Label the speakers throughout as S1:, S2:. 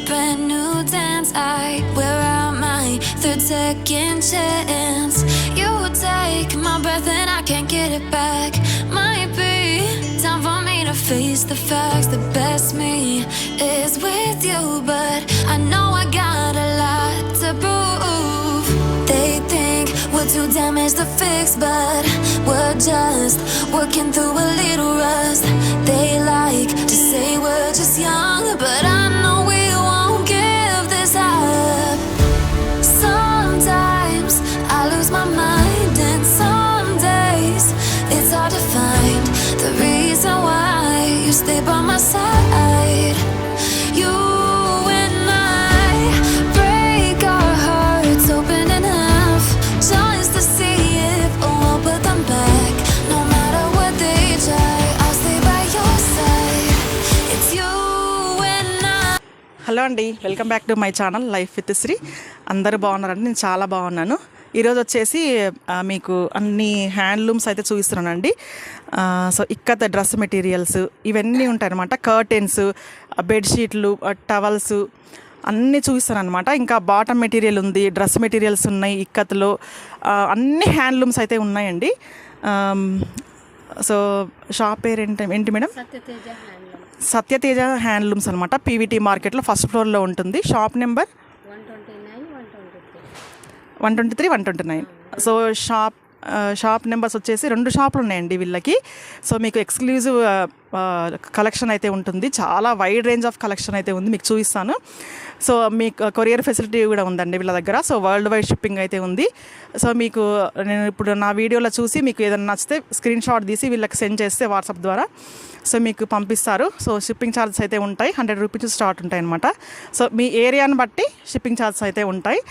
S1: brand new dance. I wear out my 3rd second chance. You take my breath and I can't get it back. Might be time for me to face the facts. The best me is with you, but I know I got a lot to prove. They think we're too damaged to fix, but we're just working through a little rust. They like to say we're just young, but I know we won't give this up. Sometimes I lose my mind, and some days it's hard to find the reason why you stay by my side. You and I break our hearts open enough just to see if we'll put them back. No matter what they try, I'll stay by your side. It's you and I.
S2: Hello అండి, welcome back to my channel life with Sri. అందరూ బాగున్నారండి, నేను చాలా బాగున్నాను. ఈరోజు వచ్చేసి మీకు అన్ని హ్యాండ్లూమ్స్ అయితే చూపిస్తున్నానండి. సో ఇక్కత్ డ్రెస్ మెటీరియల్స్ ఇవన్నీ ఉంటాయి అనమాట. కర్టెన్స్, బెడ్షీట్లు, టవల్స్ అన్నీ చూపిస్తాను అనమాట. ఇంకా బాటమ్ మెటీరియల్ ఉంది, డ్రెస్ మెటీరియల్స్ ఉన్నాయి ఇక్కత్లో. అన్ని హ్యాండ్లూమ్స్ అయితే ఉన్నాయండి. సో షాప్ పేరు ఏంటి మేడం? సత్యతేజ హ్యాండ్లూమ్స్ అనమాట. పీవీటీ మార్కెట్లో ఫస్ట్ ఫ్లోర్లో ఉంటుంది. Shop number 123, 129. So shop numbers వచ్చేసి 2 షాపులు ఉన్నాయండి వీళ్ళకి. సో మీకు ఎక్స్క్లూజివ్ కలెక్షన్ అయితే ఉంటుంది. చాలా వైడ్ రేంజ్ ఆఫ్ కలెక్షన్ అయితే ఉంది, మీకు చూపిస్తాను. సో మీకు కొరియర్ ఫెసిలిటీ కూడా ఉందండి వీళ్ళ దగ్గర. సో వరల్డ్ వైడ్ షిప్పింగ్ అయితే ఉంది. సో మీకు నేను ఇప్పుడు నా వీడియోలో చూసి మీకు ఏదైనా నచ్చితే స్క్రీన్ షాట్ తీసి వీళ్ళకి సెండ్ చేస్తే వాట్సాప్ ద్వారా సో మీకు పంపిస్తారు. సో షిప్పింగ్ ఛార్జెస్ అయితే ఉంటాయి, 100 రూపీస్ స్టార్ట్ ఉంటాయి అనమాట. సో మీ ఏరియాని బట్టి షిప్పింగ్ ఛార్జెస్ అయితే ఉంటాయి.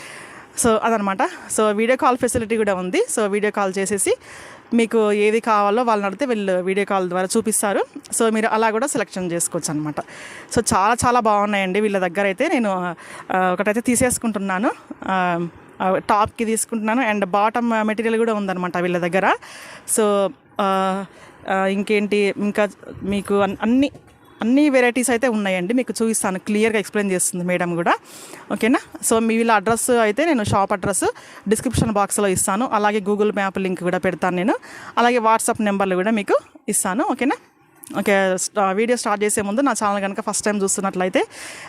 S2: సో అదనమాట. సో వీడియో కాల్ ఫెసిలిటీ కూడా ఉంది. సో వీడియో కాల్ చేసేసి మీకు ఏది కావాలో వాళ్ళని అడిగితే వీళ్ళు వీడియో కాల్ ద్వారా చూపిస్తారు. సో మీరు అలా కూడా సెలెక్షన్ చేసుకోవచ్చు అనమాట. సో చాలా చాలా బాగున్నాయండి వీళ్ళ దగ్గర అయితే. నేను ఒకటైతే తీసేసుకుంటున్నాను, టాప్కి తీసుకుంటున్నాను. అండ్ బాటమ్ మెటీరియల్ కూడా ఉందన్నమాట వీళ్ళ దగ్గర. సో ఇంకేంటి, ఇంకా మీకు అన్ని వెరైటీస్ అయితే ఉన్నాయండి. మీకు చూపిస్తాను, క్లియర్గా ఎక్స్ప్లెయిన్ చేస్తుంది మేడం కూడా. ఓకేనా? సో మీ వీళ్ళ అడ్రస్ అయితే నేను షాప్ అడ్రస్ డిస్క్రిప్షన్ బాక్స్లో ఇస్తాను. అలాగే గూగుల్ మ్యాప్ లింక్ కూడా పెడతాను నేను. అలాగే వాట్సాప్ నెంబర్లు కూడా మీకు ఇస్తాను. ఓకేనా? ఓకే, వీడియో స్టార్ట్ చేసే ముందు నా ఛానల్ కనుక ఫస్ట్ టైం చూస్తున్నట్లయితే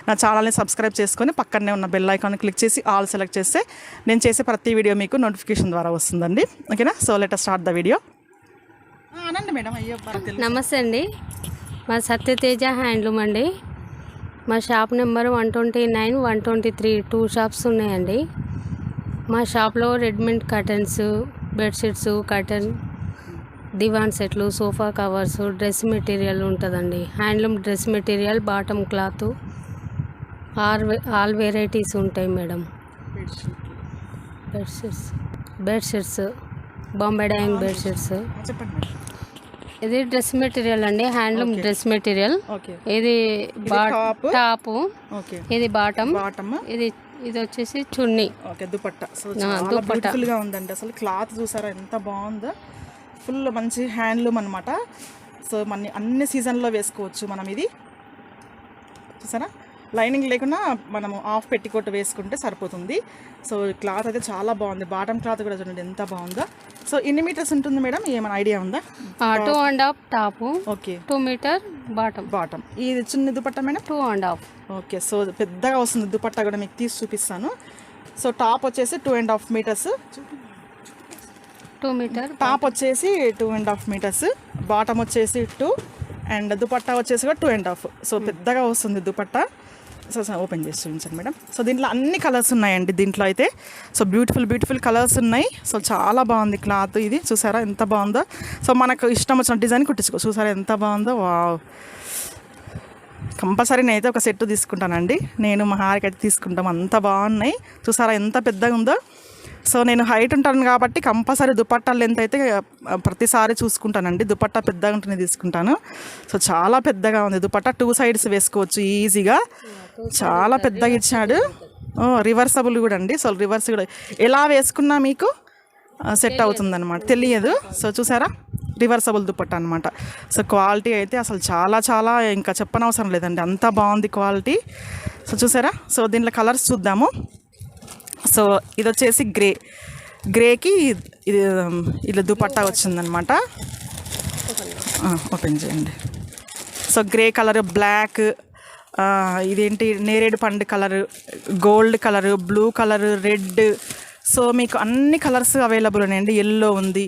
S2: నా ఛానల్ని సబ్స్క్రైబ్ చేసుకొని పక్కనే ఉన్న బెల్ ఐకాన్ క్లిక్ చేసి ఆల్ సెలెక్ట్ చేస్తే నేను చేసే ప్రతి వీడియో మీకు నోటిఫికేషన్ ద్వారా వస్తుందండి. ఓకేనా? So let us start the video. అనండి మేడం.
S3: నమస్తే అండి, మా సత్యతేజ హ్యాండ్లూమ్ అండి. మా షాప్ నెంబర్ 129, 123 2 షాప్స్ ఉన్నాయండి. మా షాప్లో readymade curtains, bedsheets, curtain, divan సెట్లు, సోఫా కవర్స్, డ్రెస్ మెటీరియల్ ఉంటుందండి. Handloom dress material, bottom cloth, all varieties ఉంటాయి madam. Bedsheets, Bombay dyeing bedsheets. ఇది డ్రెస్ మెటీరియల్ అండి, హ్యాండ్లూమ్ డ్రెస్ మెటీరియల్. ఇది టాప్, ఇది బాటమ్, ఇది వచ్చేసి చున్నీ,
S2: దుపట్టా. బ్యూటిఫుల్ గా ఉందండి. అసలు క్లాత్ చూసారా ఎంత బాగుందో. ఫుల్ మంచి హ్యాండ్లూమ్ అనమాట. సో మన అన్ని సీజన్లో వేసుకోవచ్చు మనం. ఇది చూసారా, లైనింగ్ లేకుండా మనము హాఫ్ పెట్టికోట్ వేసుకుంటే సరిపోతుంది. సో క్లాత్ అయితే చాలా బాగుంది. బాటమ్ క్లాత్ కూడా చూడండి ఎంత బాగుందో. సో ఎన్ని మీటర్స్ ఉంటుంది మేడం, ఏమైనా ఐడియా ఉందా?
S3: 2.5 టాప్,
S2: ఓకే,
S3: 2 మీటర్ బాటమ్.
S2: ఇది చిన్న దుపట్టా మేడం
S3: 2.5.
S2: ఓకే, సో పెద్దగా వస్తుంది దుపట్టా కూడా, మీకు తీసి చూపిస్తాను. సో టాప్ వచ్చేసి 2.5 మీటర్స్,
S3: 2 మీటర్.
S2: టాప్ వచ్చేసి 2.5 మీటర్స్, బాటమ్ వచ్చేసి 2, అండ్ దుపట్టా వచ్చేసి కూడా 2.5. సో పెద్దగా వస్తుంది దుపట్టా. సో ఓపెన్ చేసి చూపించండి మేడం. సో దీంట్లో అన్ని కలర్స్ ఉన్నాయండి దీంట్లో అయితే. సో బ్యూటిఫుల్ కలర్స్ ఉన్నాయి. సో చాలా బాగుంది క్లాత్. ఇది చూసారా ఎంత బాగుందో. సో మనకు ఇష్టం వచ్చిన డిజైన్ కుట్టించుకో. చూసారా ఎంత బాగుందో. వావ్, కంపల్సరీ నేనైతే ఒక సెట్ తీసుకుంటానండి. నేను మా హారికి అయితే తీసుకుంటాం. అంత బాగున్నాయి. చూసారా ఎంత పెద్దగా ఉందో. సో నేను హైట్ ఉంటాను కాబట్టి కంపల్సరీ దుపట్టా లెంత్ అయితే ప్రతిసారి చూసుకుంటానండి. దుపట్టా పెద్దగా ఉంటుంది తీసుకుంటాను. సో చాలా పెద్దగా ఉంది దుపట్టా. 2 సైడ్స్ వేసుకోవచ్చు ఈజీగా. చాలా పెద్దగా ఇచ్చాడు. రివర్సబుల్ కూడా అండి. సో రివర్స్ కూడా ఎలా వేసుకున్నా మీకు సెట్ అవుతుందన్నమాట, తెలియదు. సో చూసారా, రివర్సబుల్ దుపట్టా అనమాట. సో క్వాలిటీ అయితే అసలు చాలా చాలా ఇంకా చెప్పనవసరం లేదండి, అంత బాగుంది క్వాలిటీ. సో చూసారా. సో దీంట్లో కలర్స్ చూద్దాము. సో ఇది వచ్చేసి గ్రేకి ఇది ఇలా దుపట్టా వచ్చిందనమాట. ఓపెన్ చేయండి. సో గ్రే కలర్, బ్లాక్, ఇదేంటి నేరేడు పండు colour, gold colour, blue colour, red. So మీకు అన్ని కలర్స్ అవైలబుల్ ఉన్నాయండి. ఎల్లో ఉంది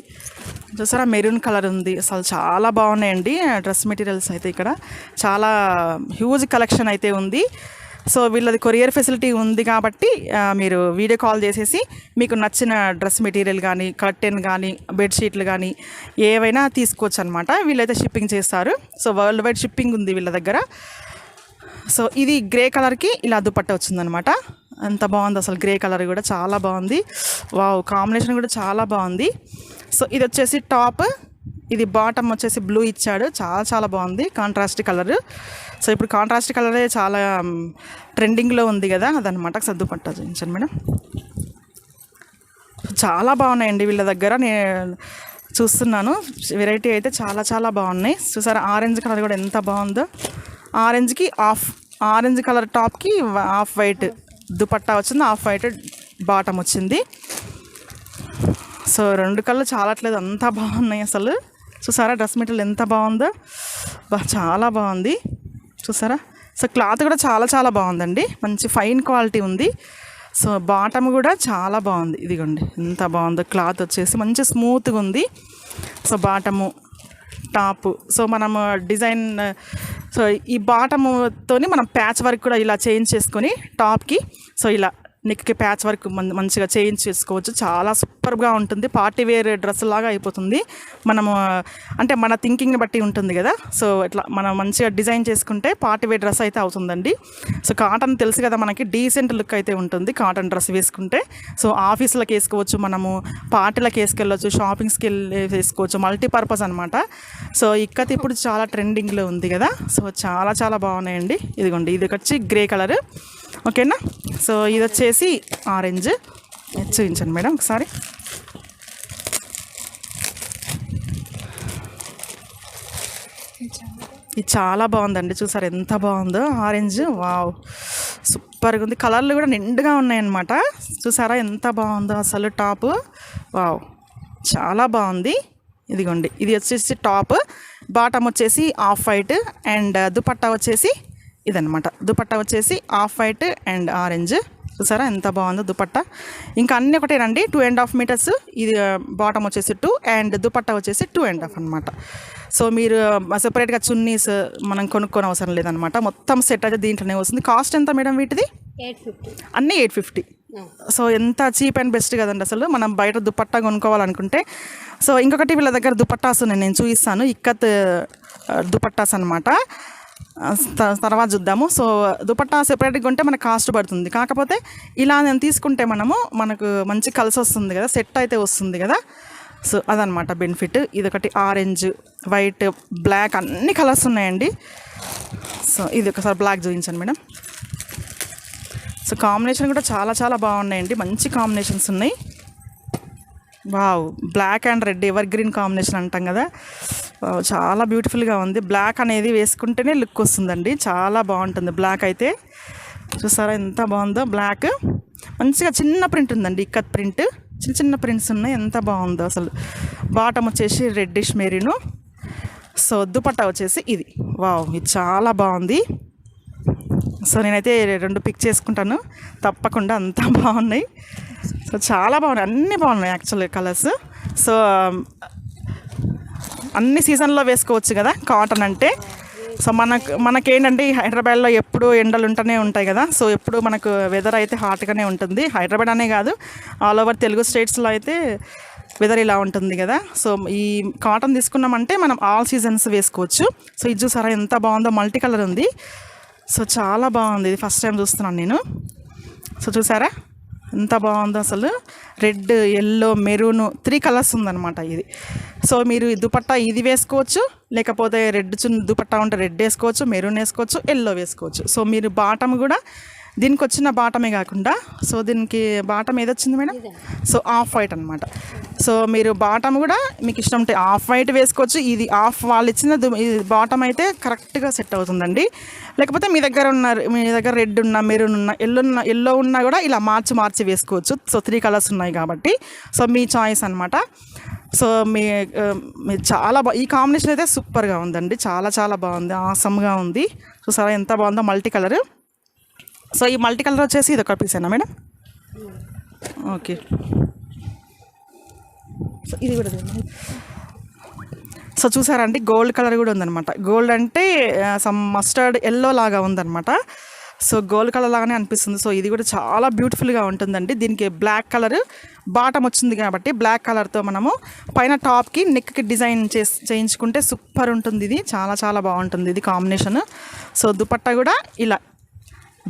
S2: చూసారా, మెరూన్ కలర్ ఉంది. అసలు చాలా బాగున్నాయండి డ్రెస్ మెటీరియల్స్ అయితే. ఇక్కడ చాలా హ్యూజ్ కలెక్షన్ అయితే ఉంది. సో వీళ్ళది కొరియర్ ఫెసిలిటీ ఉంది కాబట్టి మీరు వీడియో కాల్ చేసేసి మీకు నచ్చిన డ్రెస్ మెటీరియల్ కానీ, కర్టెన్ కానీ, బెడ్షీట్లు కానీ ఏవైనా తీసుకోవచ్చు అనమాట. వీళ్ళైతే షిప్పింగ్ చేస్తారు. సో వరల్డ్ వైడ్ షిప్పింగ్ ఉంది వీళ్ళ దగ్గర. సో ఇది గ్రే కలర్కి ఇలా దుపట్టా వచ్చిందనమాట. ఎంత బాగుంది అసలు. గ్రే కలర్ కూడా చాలా బాగుంది. వావ్, కాంబినేషన్ కూడా చాలా బాగుంది. సో ఇది వచ్చేసి టాప్, ఇది బాటమ్ వచ్చేసి బ్లూ ఇచ్చాడు. చాలా చాలా బాగుంది, కాంట్రాస్ట్ కలర్. సో ఇప్పుడు కాంట్రాస్ట్ కలరే చాలా ట్రెండింగ్లో ఉంది కదా, అదనమాట. దుపట్టా చూపించండి మేడం. చాలా బాగున్నాయండి వీళ్ళ దగ్గర. నేను చూస్తున్నాను వెరైటీ అయితే చాలా చాలా బాగున్నాయి. చూసారా, ఆరెంజ్ కలర్ కూడా ఎంత బాగుందో. ఆరెంజ్కి ఆరెంజ్ కలర్ టాప్కి ఆఫ్ వైట్ దుపట్టా వచ్చింది, ఆఫ్ వైట్ బాటమ్ వచ్చింది. సో రెండు కళ్ళు చాలట్లేదు, అంతా బాగున్నాయి అసలు. చూసారా డ్రెస్ మెటీరియల్ ఎంత బాగుందో, చాలా బాగుంది చూసారా. సో క్లాత్ కూడా చాలా చాలా బాగుందండి, మంచి ఫైన్ క్వాలిటీ ఉంది. సో బాటమ్ కూడా చాలా బాగుంది, ఇదిగోండి ఎంత బాగుందో. క్లాత్ వచ్చేసి మంచి స్మూత్గా ఉంది. So bottom, top. సో మనము డిజైన్, సో ఈ బాటముతోని మనం ప్యాచ్ వర్క్ కూడా ఇలా చేంజ్ చేసుకొని టాప్కి, సో ఇలా నెక్కి ప్యాచ్ వర్క్ మంచిగా చేంజ్ చేసుకోవచ్చు. చాలా సూపర్గా ఉంటుంది. పార్టీ వేర్ డ్రెస్ లాగా అయిపోతుంది. మనము అంటే మన థింకింగ్ని బట్టి ఉంటుంది కదా. సో ఇట్లా మనం మంచిగా డిజైన్ చేసుకుంటే పార్టీ వేర్ డ్రెస్ అయితే అవుతుందండి. సో కాటన్ తెలుసు కదా మనకి, డీసెంట్ లుక్ అయితే ఉంటుంది కాటన్ డ్రెస్ వేసుకుంటే. సో ఆఫీసులకు వేసుకోవచ్చు, మనము పార్టీలకు వేసుకెళ్ళవచ్చు, షాపింగ్స్కి వెళ్ళి వేసుకోవచ్చు, మల్టీపర్పస్ అనమాట. సో ఇక్కత్ ఇప్పుడు చాలా ట్రెండింగ్లో ఉంది కదా. సో చాలా చాలా బాగున్నాయండి. ఇదిగోండి, ఇది వచ్చి గ్రే కలర్, ఓకేనా. సో ఇది వచ్చేసి ఆరెంజ్. చూపించండి మేడం ఒకసారి. ఇది చాలా బాగుందండి, చూసారు ఎంత బాగుందో. ఆరెంజ్, వావ్ సూపర్గా ఉంది. కలర్లు కూడా నిండుగా ఉన్నాయన్నమాట. చూసారా ఎంత బాగుందో అసలు. టాపు, వావ్ చాలా బాగుంది. ఇదిగోండి, ఇది వచ్చేసి టాప్, బాటమ్ వచ్చేసి ఆఫ్ వైట్ అండ్ దుపట్టా వచ్చేసి ఇదనమాట. దుపట్టా వచ్చేసి ఆఫ్ వైట్ అండ్ ఆరెంజ్. చూసారా ఎంత బాగుందో దుపట్టా. ఇంకా అన్నీ ఒకటేనండి, 2.5 మీటర్స్. ఇది బాటమ్ వచ్చేసి 2 అండ్ దుపట్టా వచ్చేసి 2.5 అనమాట. సో మీరు సెపరేట్గా చున్నీస్ మనం కొనుక్కొని అవసరం లేదనమాట. మొత్తం సెట్ అయితే దీంట్లోనే వస్తుంది. కాస్ట్ ఎంత మేడం వీటిది?
S3: 850.
S2: అన్నీ 850. సో ఎంత చీప్ అండ్ బెస్ట్ కదండి అసలు, మనం బయట దుపట్టా కొనుక్కోవాలనుకుంటే. సో ఇంకొకటి వీళ్ళ దగ్గర దుపట్టాస్ ఉన్నాయి, నేను చూపిస్తాను. ఇక్కత్ దుపట్టాస్ అనమాట. తర్వాత చూద్దాము. సో దుపట్టా సెపరేట్గా ఉంటే మనకు కాస్ట్ పడుతుంది. కాకపోతే ఇలా నేను తీసుకుంటే మనకు మంచి కలిసి వస్తుంది కదా, సెట్ అయితే వస్తుంది కదా. సో అదనమాట బెనిఫిట్. ఇదొకటి ఆరెంజ్, వైట్, బ్లాక్ అన్ని కలర్స్ ఉన్నాయండి. సో ఇది ఒకసారి బ్లాక్ చూపించండి మేడం. సో కాంబినేషన్ కూడా చాలా చాలా బాగున్నాయండి, మంచి కాంబినేషన్స్ ఉన్నాయి. Wow, black and red evergreen combination అంటాం కదా. చాలా బ్యూటిఫుల్గా ఉంది. బ్లాక్ అనేది వేసుకుంటేనే లుక్ వస్తుందండి, చాలా బాగుంటుంది బ్లాక్ అయితే. చూసారా ఎంత బాగుందో. బ్లాక్ మంచిగా చిన్న ప్రింట్ ఉందండి, ఇక్కత్ ప్రింట్, చిన్న చిన్న ప్రింట్స్ ఉన్నాయి, ఎంత బాగుందో అసలు. బాటమ్ వచ్చేసి రెడ్డిష్ మెరీను. సో దుపట్టా వచ్చేసి ఇది. వావ్, ఇది చాలా బాగుంది. సో నేనైతే 2 పిక్ చేసుకుంటాను తప్పకుండా, అంతా బాగున్నాయి. సో చాలా బాగున్నాయి, అన్నీ బాగున్నాయి యాక్చువల్గా కలర్స్. సో అన్ని సీజన్లో వేసుకోవచ్చు కదా కాటన్ అంటే. సో మనకేంటంటే హైదరాబాద్లో ఎప్పుడు ఎండలు ఉంటూనే ఉంటాయి కదా. సో ఎప్పుడు మనకు వెదర్ అయితే హాట్గానే ఉంటుంది. హైదరాబాద్ అనే కాదు, ఆల్ ఓవర్ తెలుగు స్టేట్స్లో అయితే వెదర్ ఇలా ఉంటుంది కదా. సో ఈ కాటన్ తీసుకున్నామంటే మనం ఆల్ సీజన్స్ వేసుకోవచ్చు. సో ఇది చూసారా ఎంత బాగుందో, మల్టీ కలర్ ఉంది. సో చాలా బాగుంది, ఇది ఫస్ట్ టైం చూస్తున్నాను నేను. సో చూసారా ఎంత బాగుందో అసలు. రెడ్, ఎల్లో, మెరూను 3 కలర్స్ ఉందన్నమాట ఇది. సో మీరు దుపట్టా ఇది వేసుకోవచ్చు, లేకపోతే రెడ్ దుపట్టా ఉంటే రెడ్ వేసుకోవచ్చు, మెరూన్ వేసుకోవచ్చు, ఎల్లో వేసుకోవచ్చు. సో మీరు బాటమ్ కూడా దీనికి వచ్చిన బాటమే కాకుండా సో దీనికి బాటం ఏదొచ్చింది మేడం? సో ఆఫ్ వైట్ అనమాట. సో మీరు బాటం కూడా మీకు ఇష్టం ఉంటే ఆఫ్ వైట్ వేసుకోవచ్చు. ఇది ఆఫ్ వాళ్ళు ఇచ్చిన బాటం అయితే కరెక్ట్గా సెట్ అవుతుందండి. లేకపోతే మీ దగ్గర రెడ్ ఉన్న, మెరూన్ ఉన్న, ఎల్లో ఉన్నా కూడా ఇలా మార్చి వేసుకోవచ్చు. సో 3 కలర్స్ ఉన్నాయి కాబట్టి సో మీ చాయిస్ అనమాట. సో మీ చాలా ఈ కాంబినేషన్ అయితే సూపర్గా ఉందండి. చాలా బాగుంది, ఆసమ్గా ఉంది. చూసారా ఎంత బాగుందో మల్టీ కలర్. సో ఈ మల్టీ కలర్ వచ్చేసి ఇది ఒక పీసేనా మేడం? ఓకే. సో ఇది కూడా సో చూసారండి గోల్డ్ కలర్ కూడా ఉందన్నమాట. గోల్డ్ అంటే సమ్ మస్టర్డ్ ఎల్లో లాగా ఉందన్నమాట. సో గోల్డ్ కలర్ లాగానే అనిపిస్తుంది. సో ఇది కూడా చాలా బ్యూటిఫుల్గా ఉంటుందండి. దీనికి బ్లాక్ కలర్ బాటమ్ వచ్చింది కాబట్టి బ్లాక్ కలర్తో మనము పైన టాప్కి నెక్కి డిజైన్ చేయించుకుంటే సూపర్ ఉంటుంది. ఇది చాలా బాగుంటుంది ఇది కాంబినేషన్. సో దుపట్టా కూడా ఇలా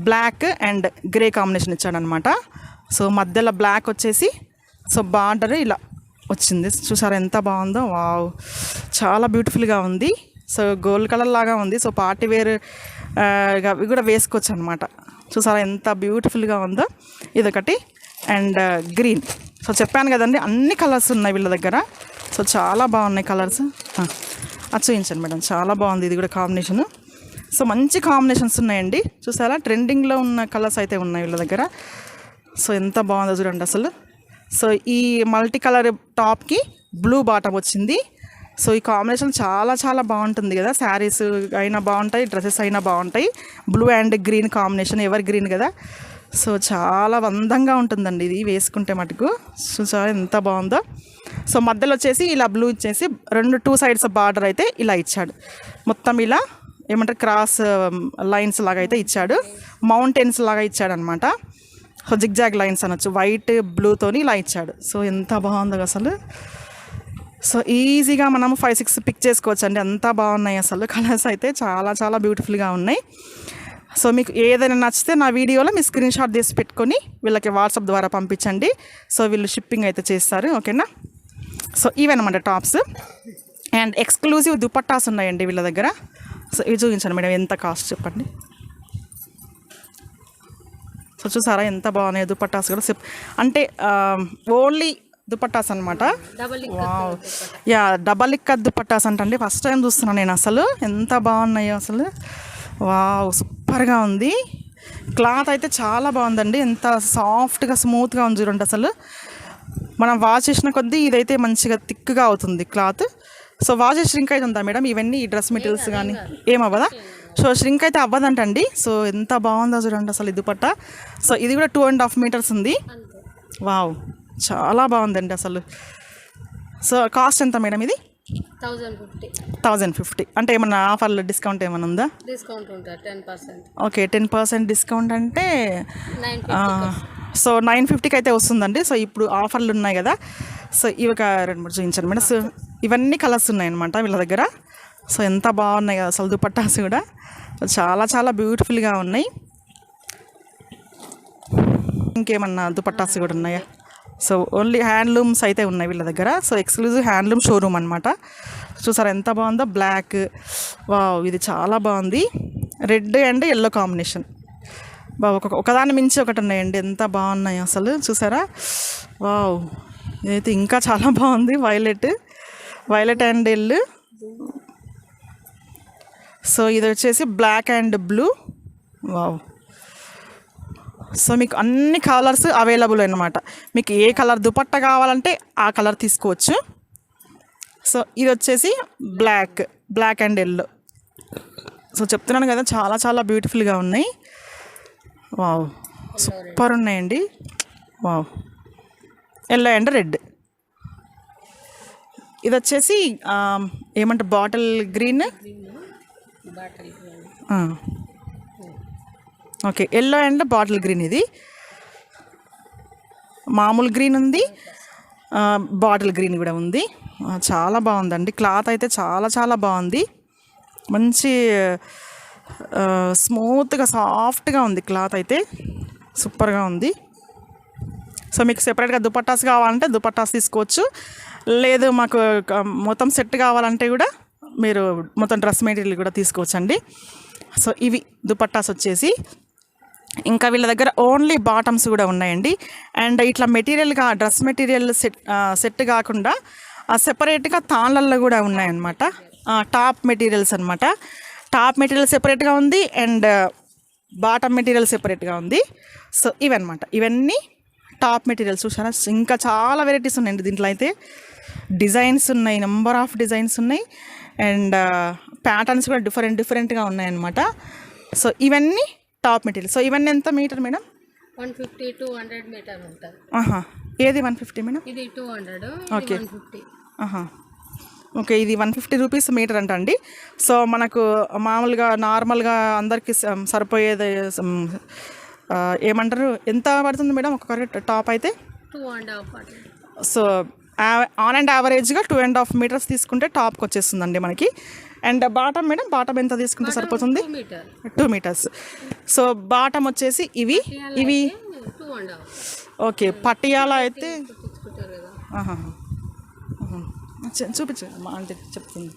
S2: బ్లాక్ అండ్ గ్రే కాంబినేషన్ ఇచ్చాడనమాట. సో మధ్యలో బ్లాక్ వచ్చేసి సో బార్డర్ ఇలా వచ్చింది. చూసారా ఎంత బాగుందో, వావ్ చాలా బ్యూటిఫుల్గా ఉంది. సో గోల్డ్ కలర్ లాగా ఉంది. సో పార్టీ వేర్ అవి కూడా వేసుకోవచ్చు అనమాట. చూసారా ఎంత బ్యూటిఫుల్గా ఉందో. ఇదొకటి అండ్ గ్రీన్. సో చెప్పాను కదండి అన్ని కలర్స్ ఉన్నాయి వీళ్ళ దగ్గర. సో చాలా బాగున్నాయి కలర్స్. అది చూపించండి మేడం, చాలా బాగుంది ఇది కూడా కాంబినేషను. సో మంచి కాంబినేషన్స్ ఉన్నాయండి. చూసారా ట్రెండింగ్లో ఉన్న కలర్స్ అయితే ఉన్నాయి వీళ్ళ దగ్గర. సో ఎంత బాగుందో చూడండి అసలు. సో ఈ మల్టీ కలర్ టాప్కి బ్లూ బాటమ్ వచ్చింది. సో ఈ కాంబినేషన్ చాలా బాగుంటుంది కదా. శారీస్ అయినా బాగుంటాయి, డ్రెస్సెస్ అయినా బాగుంటాయి. Blue and green combination ever green కదా. సో చాలా అందంగా ఉంటుందండి ఇది వేసుకుంటే మటుకు. చూసారా ఎంత బాగుందో. సో మధ్యలో వచ్చేసి ఇలా బ్లూ ఇచ్చేసి 2 సైడ్స్ బార్డర్ అయితే ఇలా ఇచ్చాడు. మొత్తం ఇలా ఏమంటారు క్రాస్ లైన్స్ లాగా అయితే ఇచ్చాడు. మౌంటైన్స్ లాగా ఇచ్చాడు అనమాట. సో జిగ్జాగ్ లైన్స్ అనొచ్చు. వైట్ బ్లూతోని ఇలా ఇచ్చాడు. సో ఎంత బాగుందో అసలు. సో ఈజీగా మనం 5-6 పిక్ చేసుకోవచ్చు అండి. అంతా బాగున్నాయి అసలు. కలర్స్ అయితే చాలా బ్యూటిఫుల్గా ఉన్నాయి. సో మీకు ఏదైనా నచ్చితే నా వీడియోలో మీ స్క్రీన్ షాట్ తీసి పెట్టుకొని వీళ్ళకి వాట్సాప్ ద్వారా పంపించండి. సో వీళ్ళు షిప్పింగ్ అయితే చేస్తారు, ఓకేనా. సో ఇవన్నమాట టాప్స్. అండ్ ఎక్స్క్లూజివ్ దుపట్టాస్ ఉన్నాయండి వీళ్ళ దగ్గర. సో ఇవి చూపించండి మేడం, ఎంత కాస్ట్ చెప్పండి. సో చూసారా ఎంత బాగున్నాయి దుపట్టాస్ కూడా. అంటే ఓన్లీ దుపట్టాస్ అనమాట. Wow yeah, double ikat dupattas అంటండి. ఫస్ట్ టైం చూస్తున్నాను నేను అసలు. ఎంత బాగున్నాయో అసలు. వావ్ సూపర్గా ఉంది. క్లాత్ అయితే చాలా బాగుందండి. ఎంత సాఫ్ట్గా స్మూత్గా ఉంది చూడండి అసలు. మనం వాష్ చేసిన కొద్దీ ఇదైతే మంచిగా థిక్గా అవుతుంది క్లాత్. సో వాష్ చేసి ష్రింక్ అయితే ఉందా మేడం? ఇవన్నీ ఈ డ్రెస్ మెటీరియల్స్ కానీ ఏమవ్వదా? సో ష్రింక్ అయితే అవ్వదంటండి. సో ఎంత బాగుందో చూడండి అసలు ఈ దుపట్టా. సో ఇది కూడా 2.5 మీటర్స్ ఉంది. వావ్ చాలా బాగుందండి అసలు. సో కాస్ట్ ఎంత మేడం ఇది? 1050. అంటే ఏమన్నా ఆఫర్లు డిస్కౌంట్ ఏమైనా ఉందా?
S3: డిస్కౌంట్ ఉంటుంది 10%.
S2: ఓకే 10% డిస్కౌంట్ అంటే సో 950కి అయితే వస్తుందండి. సో ఇప్పుడు ఆఫర్లు ఉన్నాయి కదా. సో ఇవి ఒక 2-3 చూపించండి మేడం. సో ఇవన్నీ కలర్స్ ఉన్నాయన్నమాట వీళ్ళ దగ్గర. సో ఎంత బాగున్నాయి కదా అసలు దుపట్టాస్ కూడా. చాలా బ్యూటిఫుల్గా ఉన్నాయి. ఇంకేమన్నా దుపట్టాస్ కూడా ఉన్నాయా? సో ఓన్లీ హ్యాండ్లూమ్స్ అయితే ఉన్నాయి వీళ్ళ దగ్గర. సో ఎక్స్క్లూజివ్ హ్యాండ్లూమ్ షోరూమ్ అనమాట. చూసారా ఎంత బాగుందో. బ్లాక్, వావ్ ఇది చాలా బాగుంది. Red and yellow combination. ఒకదాని మించి ఒకటి ఉన్నాయండి. ఎంత బాగున్నాయి అసలు. చూసారా వావ్ ఇదైతే ఇంకా చాలా బాగుంది. Violet and yellow. సో ఇది వచ్చేసి black and blue. Wow. So మీకు అన్ని కలర్స్ అవైలబుల్ అన్నమాట. మీకు ఏ కలర్ దుపట్టా కావాలంటే ఆ కలర్ తీసుకోవచ్చు. సో ఇది వచ్చేసి బ్లాక్ అండ్ ఎల్లో. సో చెప్తున్నాను కదా చాలా బ్యూటిఫుల్గా ఉన్నాయి. వావ్ సూపర్ ఉన్నాయండి. Wow yellow and red. ఇది వచ్చేసి ఏమంటే bottle green. Okay yellow and bottle green. ఇది మామూలు గ్రీన్ ఉంది, బాటిల్ గ్రీన్ కూడా ఉంది. చాలా బాగుందండి. క్లాత్ అయితే చాలా బాగుంది. మంచి స్మూత్గా సాఫ్ట్గా ఉంది క్లాత్ అయితే. సూపర్గా ఉంది. సో మీకు సెపరేట్గా దుపట్టాస్ కావాలంటే దుపట్టాస్ తీసుకోవచ్చు. లేదు మాకు మొత్తం సెట్ కావాలంటే కూడా మీరు మొత్తం డ్రెస్ మెటీరియల్ కూడా తీసుకోవచ్చు అండి. సో ఇవి దుపట్టాస్ వచ్చేసి. ఇంకా వీళ్ళ దగ్గర ఓన్లీ బాటమ్స్ కూడా ఉన్నాయండి. అండ్ ఇట్లా మెటీరియల్గా డ్రెస్ మెటీరియల్ సెట్ కాకుండా సెపరేట్గా తాళ్ళల్లో కూడా ఉన్నాయన్నమాట. టాప్ మెటీరియల్స్ అనమాట. టాప్ మెటీరియల్ సెపరేట్గా ఉంది అండ్ బాటమ్ మెటీరియల్ సెపరేట్గా ఉంది. సో ఇవన్నమాట, ఇవన్నీ టాప్ మెటీరియల్స్. చూసారా, ఇంకా చాలా వెరైటీస్ ఉన్నాయండి దీంట్లో. అయితే డిజైన్స్ ఉన్నాయి, నెంబర్ ఆఫ్ డిజైన్స్ ఉన్నాయి అండ్ ప్యాటర్న్స్ కూడా డిఫరెంట్గా ఉన్నాయన్నమాట. సో ఇవన్నీ టాప్ మెటీరియల్. సో ఇవన్నీ ఎంత మీటర్ మేడం?
S3: 150-200 మీటర్ ఉంటుంది.
S2: ఏది 150 మేడం?
S3: ఇది 200.
S2: ఓకే. ఓకే, ఇది 150 రూపీస్ మీటర్ అంట అండి. సో మనకు మామూలుగా నార్మల్గా అందరికి సరిపోయేది ఏమంటారు, ఎంత పడుతుంది మేడం ఒక కరెక్ట్ టాప్ అయితే?
S3: 2.5.
S2: సో ఆన్ అండ్ యావరేజ్గా 2.5 మీటర్స్ తీసుకుంటే టాప్కి వచ్చేస్తుందండి మనకి. అండ్ బాటమ్ మేడం, బాటమ్ ఎంత తీసుకుంటే సరిపోతుంది? 2 మీటర్స్. సో బాటమ్ వచ్చేసి ఇవి
S3: 2.5.
S2: ఓకే, పటియాలా అయితే చూపించండి మా అంటే చెప్తుంది.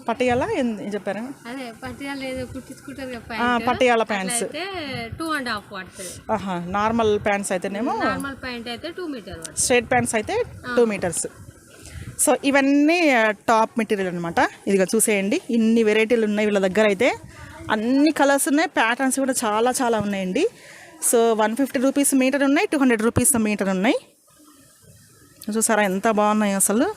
S2: పటియాలా చెప్పారా?
S3: అదే పటియాలా ఏదో కుట్టించుకుంటారు కదా,
S2: పటియాలా ప్యాంట్స్
S3: 2.5 పడుతుంది.
S2: నార్మల్ ప్యాంట్స్ అయితేనేమో,
S3: నార్మల్ ప్యాంట్ అయితే 2 మీటర్,
S2: స్ట్రైట్ ప్యాంట్స్ అయితే 2 మీటర్స్. సో ఇవన్నీ టాప్ మెటీరియల్ అనమాట. ఇదిగా చూసేయండి, ఇన్ని వెరైటీలు ఉన్నాయి వీళ్ళ దగ్గర. అయితే అన్ని కలర్స్ ఉన్నాయి, ప్యాటర్న్స్ కూడా చాలా చాలా ఉన్నాయండి. సో 150 రూపీస్ మీటర్ ఉన్నాయి, 200 రూపీస్ మీటర్ ఉన్నాయి. చూసారా ఎంత బాగున్నాయి అసలు.